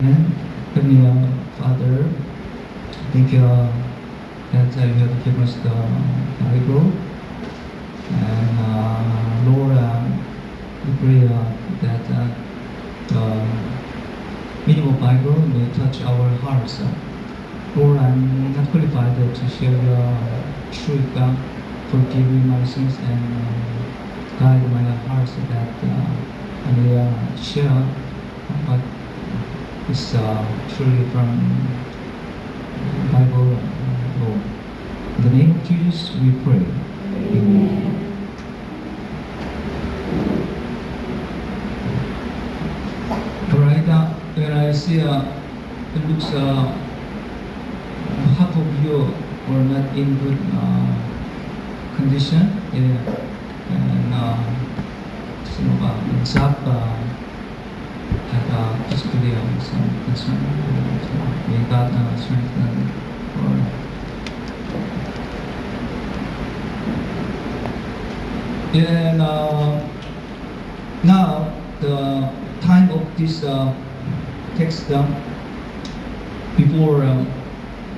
Heavenly Father, thank you that you have given us the Bible. And Lord, we pray that the meaning of Bible may touch our hearts. Lord, I'm not qualified to share your truth. Forgive me my sins and guide my heart so that I may share what is truly from Bible, Lord. In the name of Jesus, we pray. Amen. Alright, when I see it looks half of you were not in good condition, yeah, and some of job had physically some concern. We got strengthened or and now the time of this text before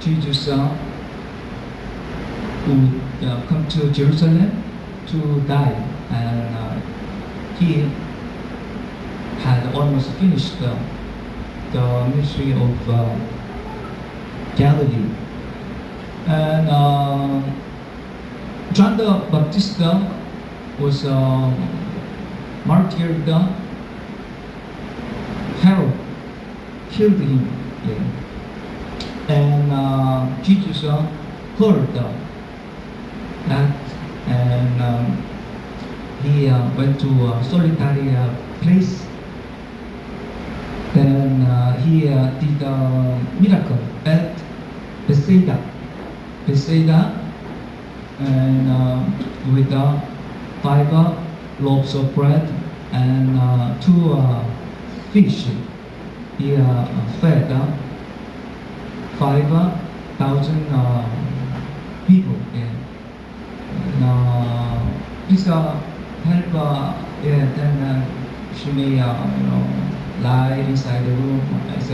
Jesus would come to Jerusalem to die, and he had almost finished the ministry of Galilee. And John the Baptist was martyred. Herod killed him. Yeah. And Jesus heard that, and he went to a solitary place. Then he did a miracle at Bethsaida, and with 5 loaves of bread and 2 fish, he fed 5,000 people. Yeah. And please help. Yeah, then she may lie inside the room as a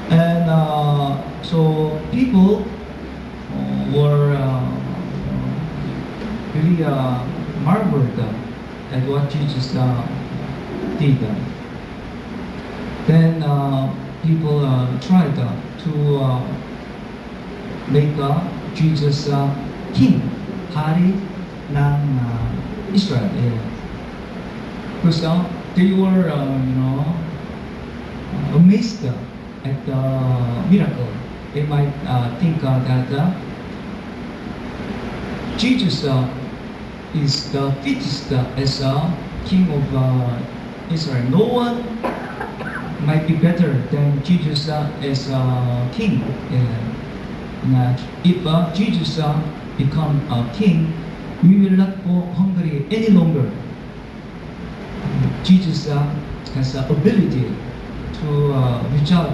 and so people were really marveled at what Jesus did. Then people tried to make Jesus king, hari ng Israel. Because they were, amazed at the miracle. They might think that Jesus is the fittest as a king of Israel. No one might be better than Jesus as a king. If Jesus become a king, we will not go hungry any longer. Jesus has the ability to reach out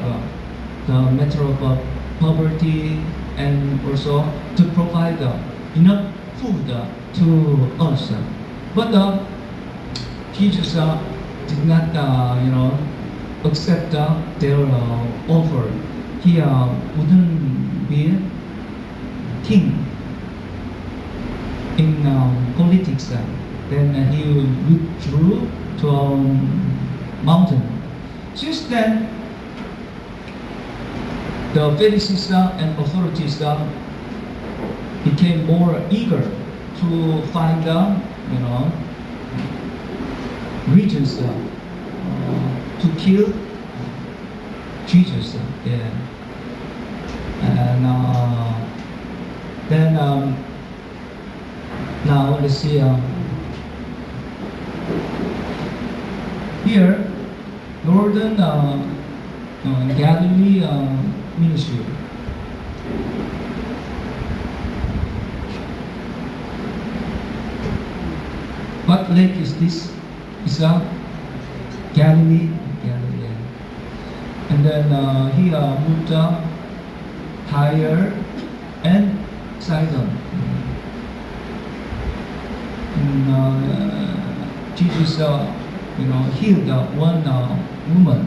the matter of poverty, and also to provide enough food to us. But Jesus did not, accept their offer. He wouldn't be king in politics. Then he withdrew to a mountain. Since then, the Pharisees and authorities became more eager to find, reasons to kill Jesus. Yeah. And then now let's see here, Northern Galilee ministry. What lake is this? It's Galilee. And then he moved Tyre and Sidon. And Jesus, healed one woman.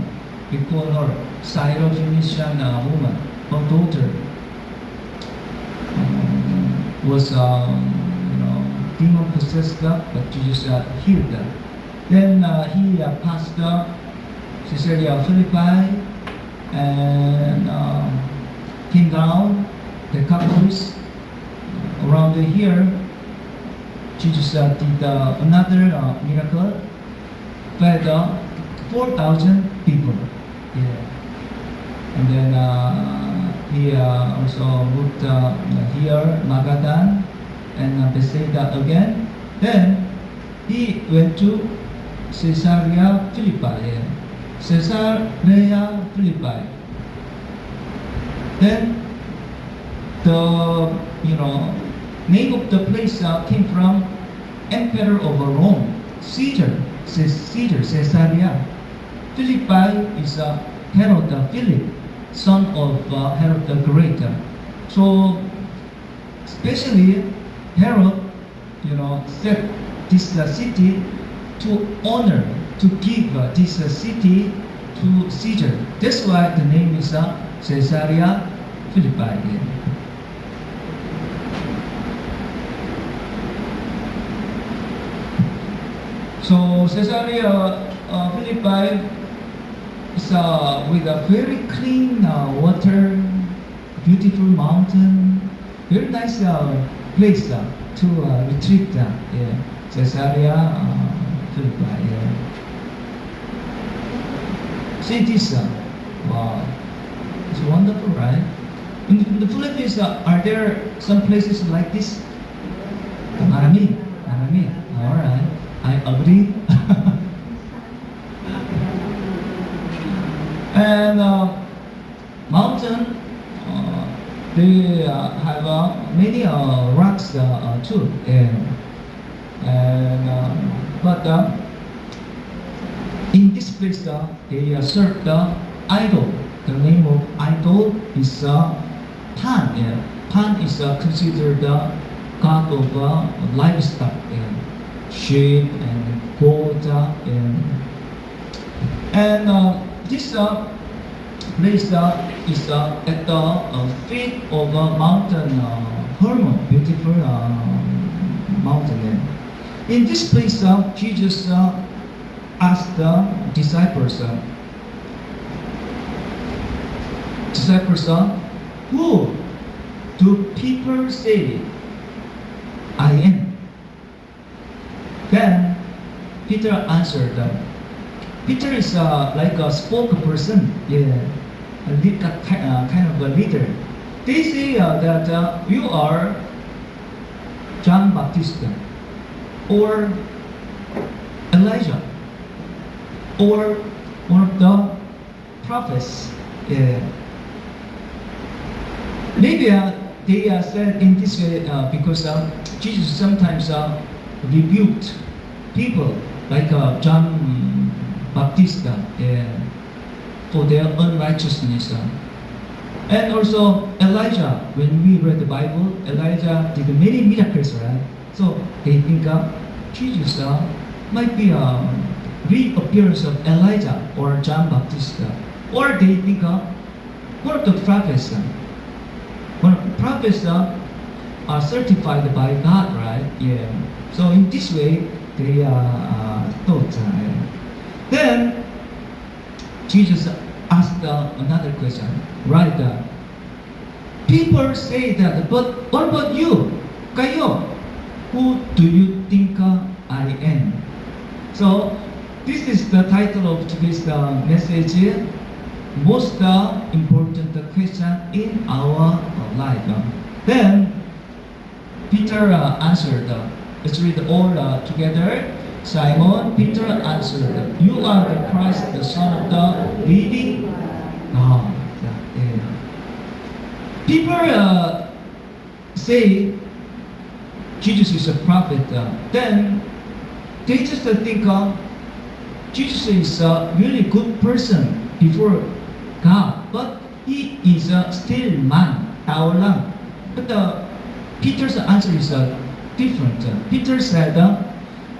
We call her Syrophoenician woman. Her daughter was, demon possessed, but Jesus healed her. Then he passed Caesarea Philippi and came down the Decapolis. Around here, Jesus did another miracle, fed 4,000 people. Yeah. And then he also moved here, Magadan, and Bethsaida again. Then he went to Caesarea Philippi. Yeah. Caesarea Philippi. Then the name of the place came from Emperor of Rome, Caesar, Caesarea. Philippi is Herod Philip, son of Herod the Great. So, especially Herod, set this city to honor, to give this city to Caesar. That's why the name is Caesarea Philippi. So Caesarea Philippi is with a very clean water, beautiful mountain, very nice place to retreat. Caesarea Philippi. See this, wow, it's wonderful, right? In the Philippines, are there some places like this? Marami. All right. I agree. And mountain, they have many rocks too. But in this place, they serve the idol. The name of idol is Pan. Pan is considered the god of livestock. Sheep and goat and this place is at the feet of a mountain, Hermon, beautiful mountain. In this place, Jesus asked the disciples, who do people say I am? Then Peter answered. Peter is like a spokesperson, kind of a leader. They say that you are John Baptist, or Elijah, or one of the prophets. Maybe they said in this way because Jesus sometimes rebuked people like John Baptist for their unrighteousness. And also Elijah, when we read the Bible, Elijah did many miracles, right? So they think Jesus might be a reappearance of Elijah or John Baptist. Or they think one of the prophets. One of the prophets are certified by God, right? So in this way, they thought. Then Jesus asked another question. Right? People say that, but what about you? Kayo? Who do you think I am? So this is the title of today's message. Most important question in our life. Then Peter answered. Let's read all together. Simon Peter answered, "You are the Christ, the Son of the living God." People say Jesus is a prophet. Then they just think Jesus is a really good person before God, but he is still man, tao lang. But Peter's answer is different. Peter said,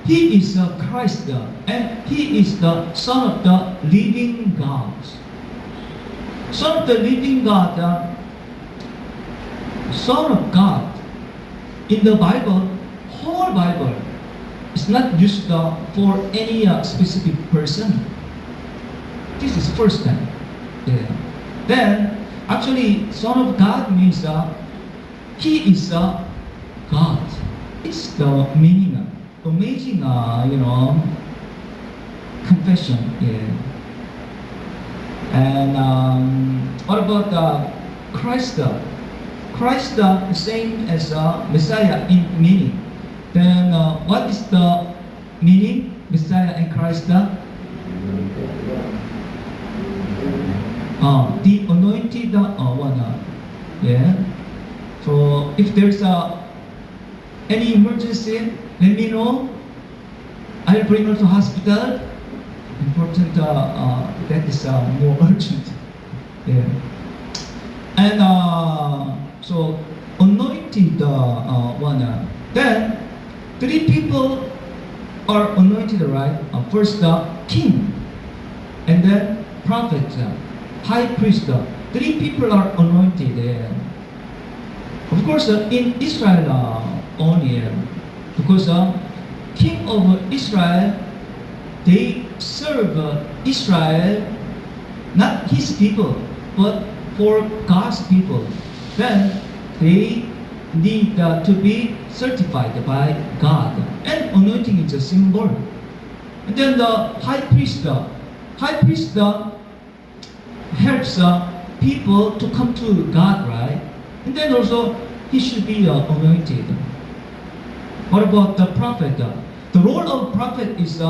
He is the Christ, and He is the Son of the living God. Son of the living God, Son of God. In the Bible, whole Bible, is not used for any specific person. This is first time. Yeah. Then, actually, Son of God means He is God. It's the meaning. Amazing, confession. Yeah. And what about Christ? Christ the same as Messiah in meaning. Then what is the meaning? Messiah and Christ? The anointed one. Yeah. So if there's any emergency, let me know. I'll bring her to hospital. Important. That is more urgent. Yeah. And so anointed one. Then three people are anointed, right? First king, and then prophet, high priest. Three people are anointed. Of course, in Israel only, because king of Israel, they serve Israel, not his people, but for God's people. Then they need to be certified by God. And anointing is a symbol. And then the high priest helps people to come to God, right? And then also he should be anointed. What about the prophet? The role of prophet is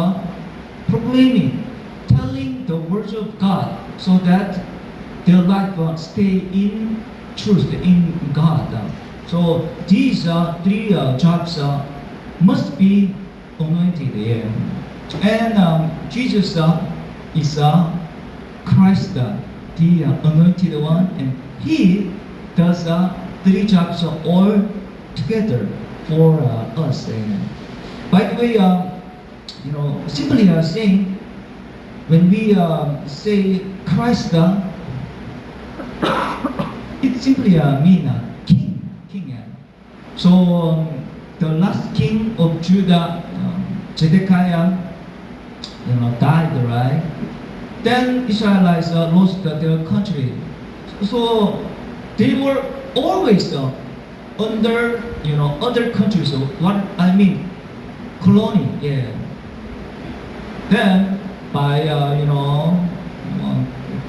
proclaiming, telling the words of God, so that their life stay in truth, in God. So these three jobs must be anointed. Yeah. And Jesus is Christ, the anointed one, and He does three jobs all together for us. By the way, simply saying, when we say Christ, it simply means king. So the last king of Judah, Zedekiah, died, right? Then Israelites lost their country. So they were always under other countries. What I mean, colony. Yeah. Then by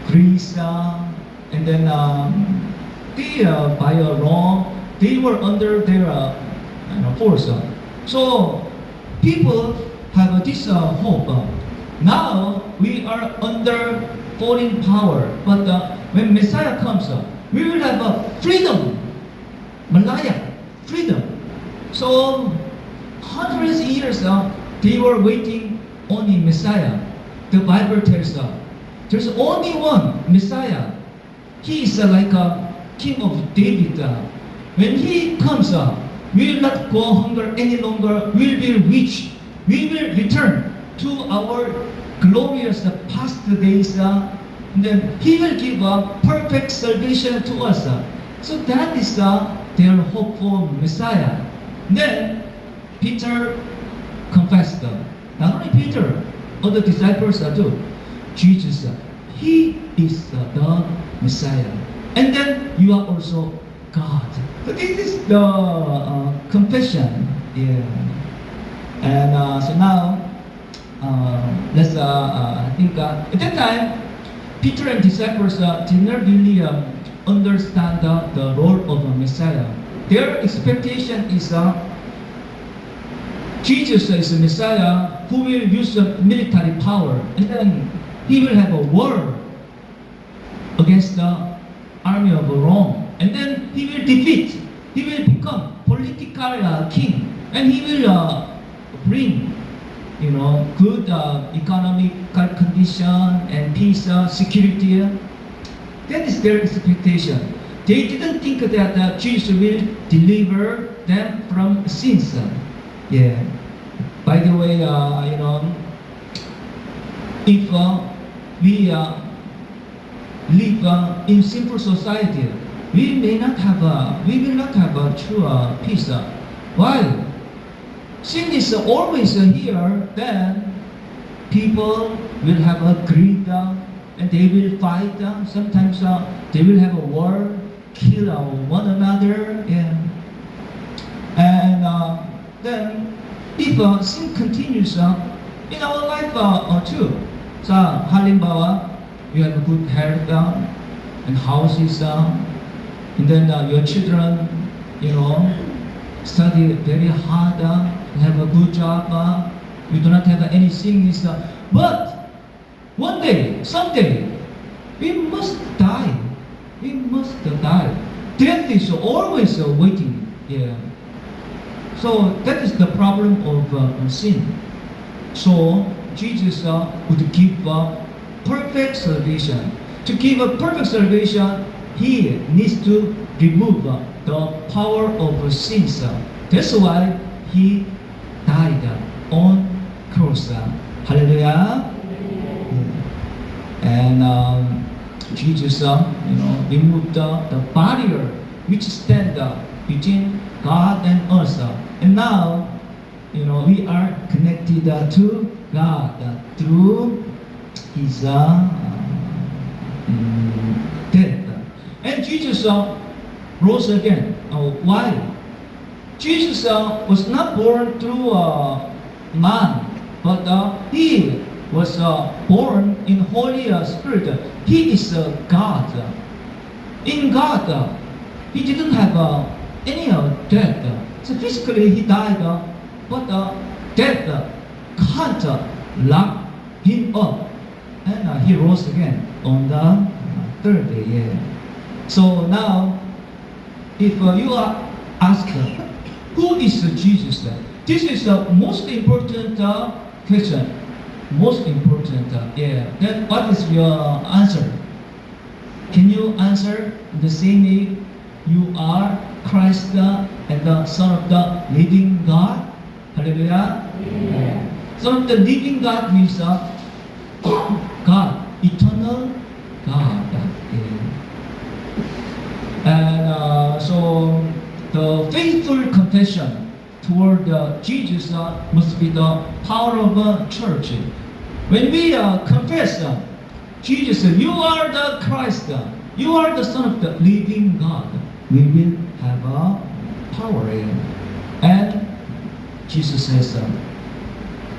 Greece, and then by Rome, they were under their force. So people have this hope. Now we are under foreign power, but when Messiah comes, we will have freedom, Malaya, freedom. So hundreds of years they were waiting only Messiah. The Bible tells there's only one Messiah. He is like a king of David. When he comes, we will not go hunger any longer. We will be rich. We will return to our glorious past days. And then He will give a perfect salvation to us. So that is their hope for Messiah. Then Peter confessed. Not only Peter, other disciples too. Jesus, He is the Messiah. And then you are also God. So this is the confession. Yeah. And so now, let's think. At that time, Peter and disciples did not really understand the role of a Messiah. Their expectation is Jesus is a Messiah who will use military power, and then He will have a war against the army of Rome, and then He will defeat. He will become political king, and He will bring, good economical condition and peace, security. That is their expectation. They didn't think that Jesus will deliver them from sins. Yeah. By the way, if we live in simple society, we will not have a true peace. Why? Sin is always here. Then people will have a greed, and they will fight. Sometimes they will have a war, kill one another, and then if sin continues in our life too. Sa halimbawa, you have a good health and houses, and then your children, study very hard, have a good job, you do not have any sickness, but one day, someday, we must die. We must die. Death is always waiting. Yeah. So that is the problem of sin. So Jesus would give perfect salvation. To give a perfect salvation, He needs to remove the power of sins. That's why He died on cross. Hallelujah. And Jesus, removed the barrier which stands between God and us. And now, we are connected to God through His death. And Jesus rose again. Why? Jesus was not born through man, but He was born in Holy Spirit. He is God. In God, He didn't have any death. So physically He died, but death can't lock Him up. And He rose again on the third day. Yeah. So now, if you are asked, who is Jesus? This is the most important question. Most important, Then what is your answer? Can you answer the same way? You are Christ and the Son of the living God. Hallelujah. Yeah. Son of the living God means God, eternal God. And so the faithful confession toward Jesus must be the power of a church. When we confess, Jesus, you are the Christ, you are the Son of the living God, we will have power. And Jesus says,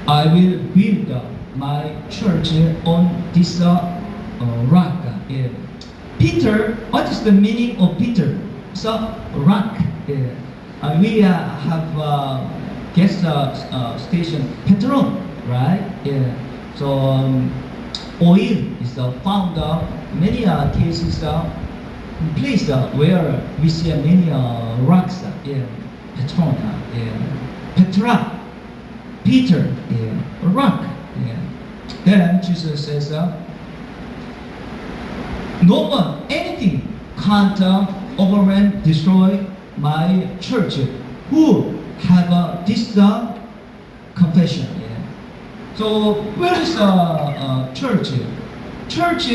I will build my church on this rock. Peter, what is the meaning of Peter? It's a rock. We have guest station, petrol, right? So oil is found many cases place where we see many rocks. Petrol, Petra, Peter, rock. Then Jesus says, no one, anything can't overrun, destroy my church. Who have this confession? So where is church? Church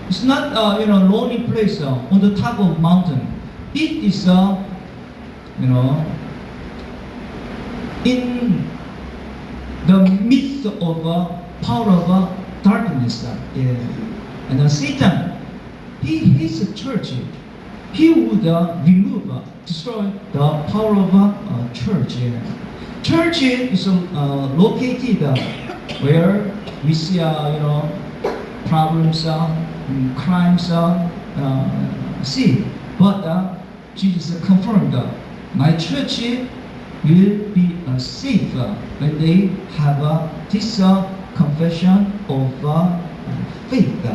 is not lonely place on the top of mountain. It is in the midst of power of darkness. And Satan, he hates the church. He would remove, destroy the power of church. Church is located where we see, problems, crimes, see. But Jesus confirmed, my church will be safe when they have this confession of faith.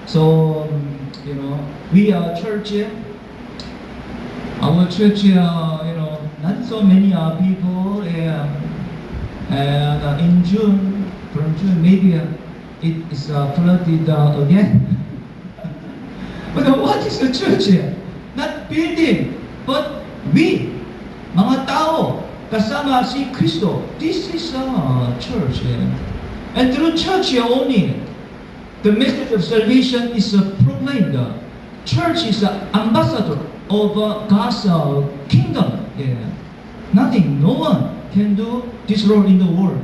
So, we are church. Our church, not so many people. And in June, from June, maybe it is flooded again. But what is the church? Not building, but we, mga tao, kasama si Kristo. This is a church. And through church only, the message of salvation is proclaimed. Church is an ambassador of God's kingdom. Nothing, no one can do this role in the world.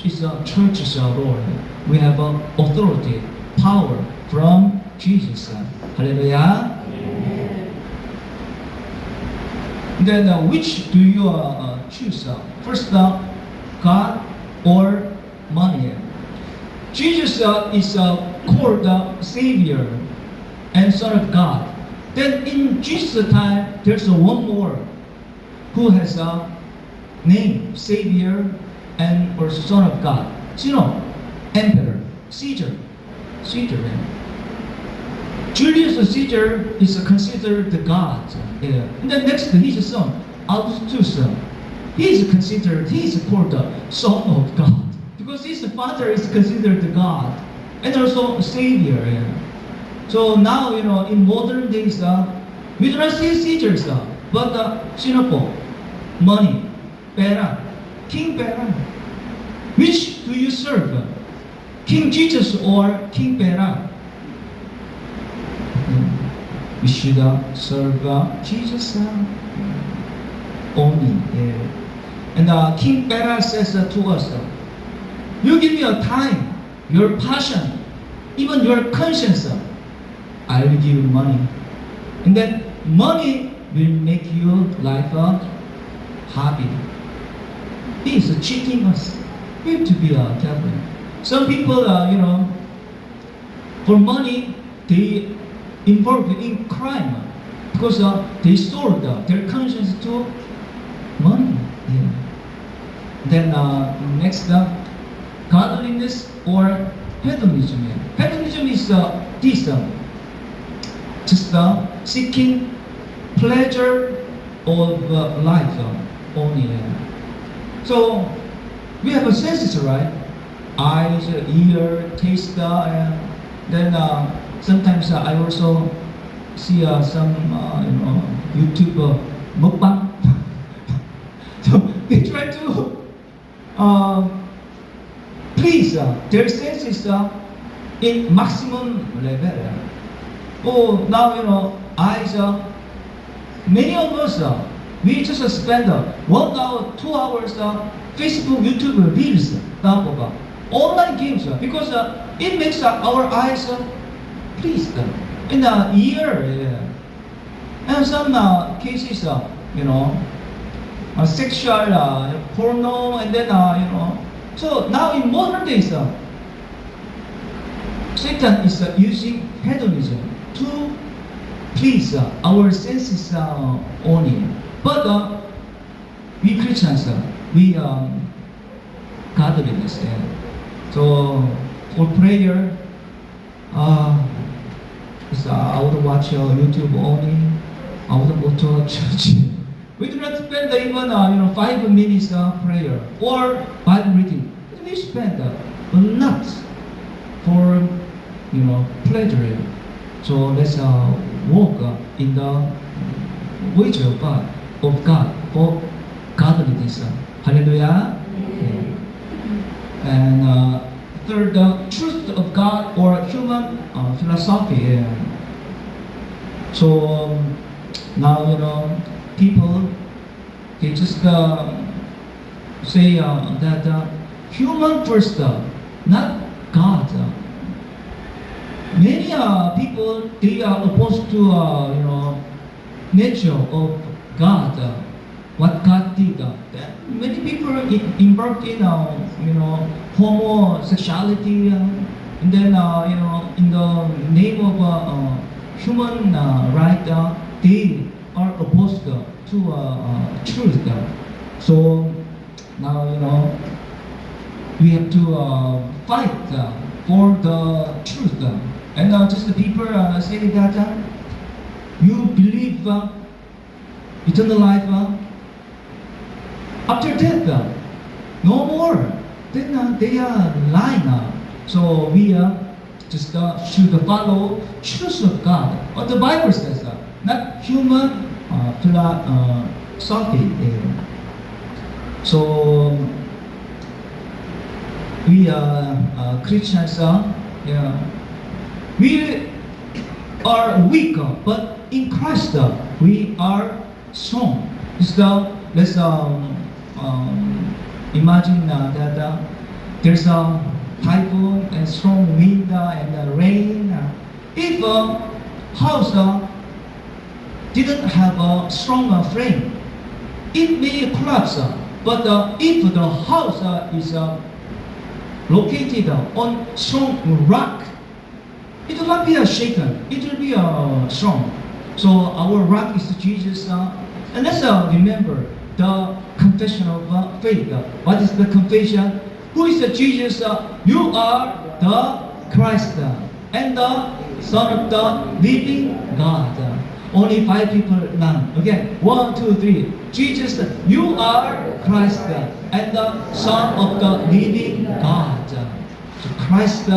It's a church's role. We have authority, power from Jesus. Hallelujah. Then which do you choose? First, God or money? Jesus is called Savior and Son of God. Then in Jesus' time, there's one more who has a name, Savior and or Son of God. Sino? Emperor, Caesar. Julius Caesar is considered the God. And then next, his son, Augustus. He is called the Son of God. Because his father is considered the God. And also Savior. So now, in modern days, we do not see Caesars, but Singapore, money, pera, King Pera. Which do you serve? King Jesus or King Pera? We should serve Jesus only. And King Pera says to us, you give me your time, your passion, even your conscience, I will give you money. And then money will make your life happy. He is cheating us. We have to be careful. Some people, for money, they involved in crime because they sold their conscience to money. Then next, godliness or hedonism. Hedonism is this, just seeking pleasure of life only. So we have a senses, right? Eyes, ear, taste, and then sometimes I also see some YouTube mukbang. So they try to please their senses in maximum level. Oh, now eyes. Many of us we just spend 1 hour, 2 hours Facebook, YouTube reels, online games because it makes our eyes pleased. And ear, and some cases, sexual porno, and then So now in modern days, Satan is using hedonism to please our senses only. But we Christians, we godliness. So for prayer, I would watch YouTube only. I would go to church. We do not spend even 5 minutes prayer or Bible reading. We spend a lot for pleasure. So let's walk in the ways of God for godliness. Hallelujah. And third, the truth of God or human philosophy. So now people, they just say that human first, not God. Many people, they are opposed to nature of God, what God did. Many people are involved in homosexuality, and then in the name of human right, they are opposed to truth. So now we have to fight for the truth. And just the people say that you believe eternal life after death, no more. Then they are lying. So we just should follow truth of God. What the Bible says, not human philosophy. So we Christians yeah, we are weak, but in Christ we are strong. So let's imagine that there's a typhoon and strong wind and rain. If a house didn't have a strong frame, it may collapse. But if the house is located on strong rock, it will not be shaken. It will be strong. So our rock is Jesus. And let's remember the confession of faith. What is the confession? Who is Jesus? You are the Christ and the Son of the living God. Only 5 people, none. Again, 1, 2, 3. Jesus, you are Christ and the Son of the living God. So Christ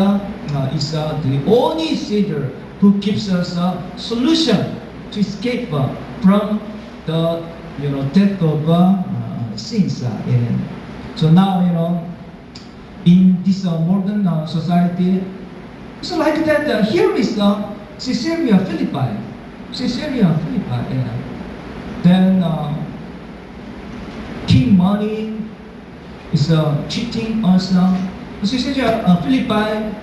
is the only Savior who gives us a solution to escape from the death of sins. Yeah. So now in this modern society, it's like that. Here is Caesarea Philippi. Caesarea Philippi. Yeah. Then King Money is cheating us. Caesarea Philippi,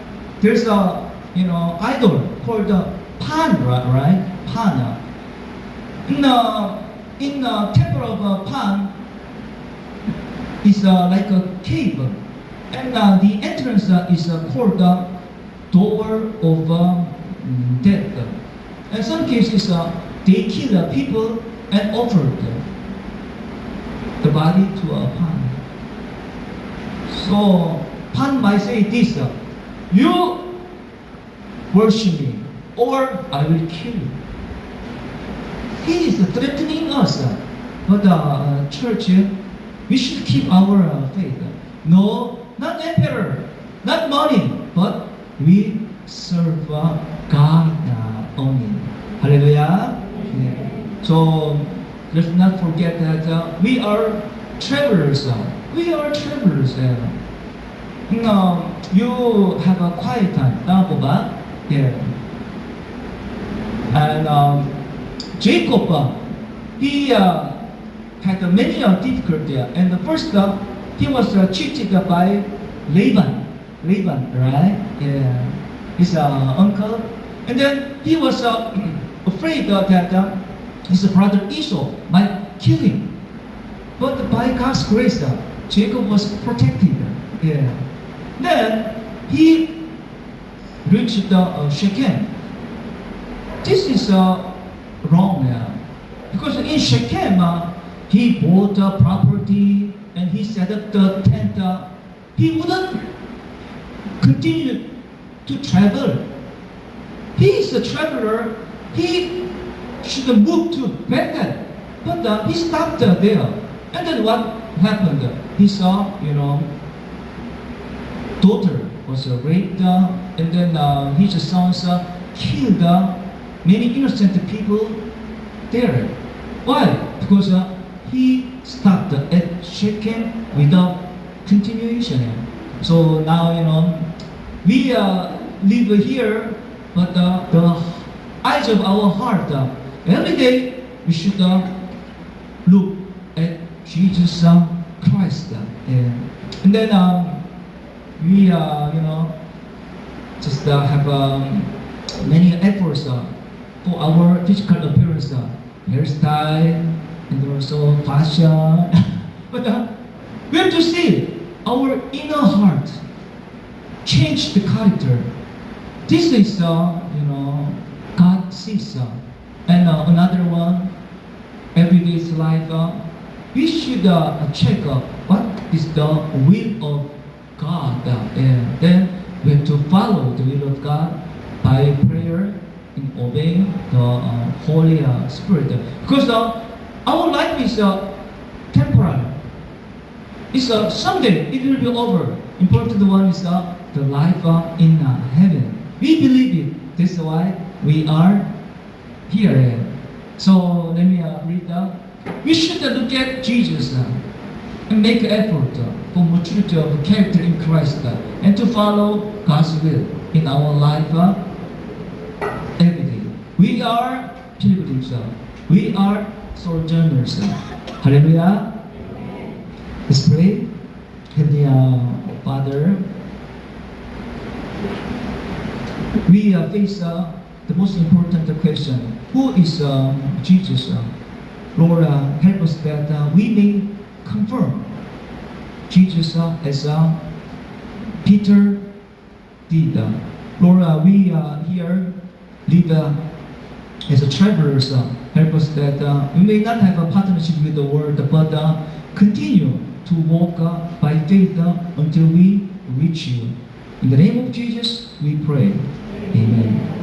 there's a idol called Pan, right? Pan. In the temple of Pan is like a cave, and the entrance is called the door of death. In some cases, they kill people and offer the body to a Pan. So Pan might say this: you worship me, or I will kill you. He is threatening us. But church, we should keep our faith. No, not emperor, not money, but we serve God only. Hallelujah. Yeah. So let's not forget that we are travelers. We are travelers. You have a quiet time. Yeah. And Jacob, he had many difficulties. And the first, he was cheated by Laban. Laban, right? Yeah. His uncle. And then he was afraid that his brother Esau might kill him. But by God's grace, Jacob was protected. Yeah. Then he reached Shechem. This is wrong, because in Shechem he bought a property and he set up the tent. He wouldn't continue to travel. He is a traveler. He should move to Bethel, but he stopped there. And then what happened? He saw, daughter was raped, and then his sons killed many innocent people there. Why? Because he stopped at Shechem without continuation. So now, we live here, but the eyes of our heart, every day we should look at Jesus Christ. And then we, just have many efforts for our physical appearance, hairstyle, and also fashion. But we have to see our inner heart change the character. This is, God sees. And another one, everyday's life, we should check what is the will of God. And then we have to follow the will of God by prayer in obeying the Holy Spirit. Because our life is temporal. It's someday it will be over. Important one is the life in heaven. We believe it. That's why we are here. So let me read. We should look at Jesus. and make effort for maturity of character in Christ and to follow God's will in our life every day. We are pilgrims. We are sojourners. Hallelujah. Let's pray. Heavenly Father, we face the most important question. Who is Jesus? Lord, help us that we may confirm Jesus as Peter did. Lord, we here live as a travelers. Help us that we may not have a partnership with the world, but continue to walk by faith until we reach you. In the name of Jesus, we pray. Amen.